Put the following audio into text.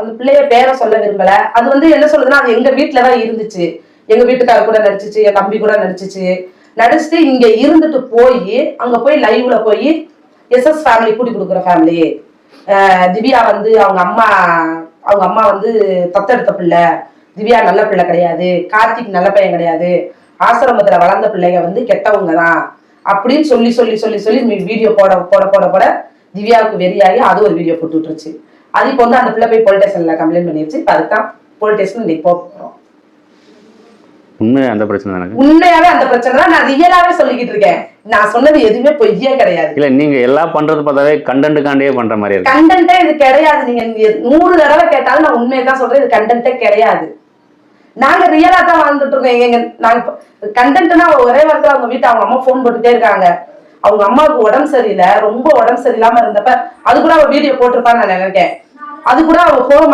அந்த பிள்ளைய பேரை சொல்ல விரும்பல. அது வந்து என்ன சொல்லுதுன்னா, அது எங்க வீட்டுலதான் இருந்துச்சு. எங்க வீட்டுக்காரர் கூட நடிச்சிச்சு, என் தம்பி கூட நடிச்சிச்சு. நடிச்சுட்டு இங்க இருந்துட்டு போய் அங்க போய் லைவ்ல போய் எஸ்எஸ் ஃபேமிலி கூட்டி கொடுக்குற ஃபேமிலி, திவ்யா வந்து அவங்க அம்மா வந்து தத்தெடுத்த பிள்ளை, திவ்யா நல்ல பிள்ளை கிடையாது, கார்த்திக் நல்ல பையன் கிடையாது, ஆசிரமத்துல வளர்ந்த பிள்ளைங்க வந்து கெட்டவங்க தான் அப்படின்னு சொல்லி சொல்லி சொல்லி சொல்லி வீடியோ போட போட போட போட திவ்யாவுக்கு வெறியாகி அது ஒரு வீடியோ போட்டு விட்டுருச்சு. அது இப்போ வந்து அந்த பிள்ளை போய் போலீஸ் ஸ்டேஷன்ல கம்ப்ளைண்ட் பண்ணிருச்சு. இப்போ அதுதான் போலீஸ் ஸ்டேஷன் இன்னைக்கு போறோம். உண்மையா அந்த பிரச்சனை உண்மையாவே அந்த பிரச்சனை தான். நான் ரியலாவே சொல்லிக்கிட்டு இருக்கேன். நான் சொன்னது எதுவுமே பொய்யே கிடையாது. இல்ல நீங்க எல்லாம் பண்றது பார்த்தாவே கண்டென்ட்காண்டே பண்ற மாதிரி இருக்கு. கண்டென்ட்டே இது கிடையாது. நீங்க 100 தடவை கேட்டாலும் நான் உண்மையை தான் சொல்றேன். இது கண்டென்ட்டே கிடையாது. நாங்க ரியலா தான் வாழ்ந்துட்டு இருக்கோம். எங்க நாங்க கண்டென்ட்னா ஒரே வாரத்துல அவங்க வீட்டு அவங்க அம்மா போன் போட்டுட்டே இருக்காங்க. அவங்க அம்மாவுக்கு உடம்பு சரியில்லை, ரொம்ப உடம்பு சரியில்லாம இருந்தப்ப அது கூட அவ வீடியோ போட்டிருப்பான்னு நான் நினைக்கிறேன். அது கூட அவ போக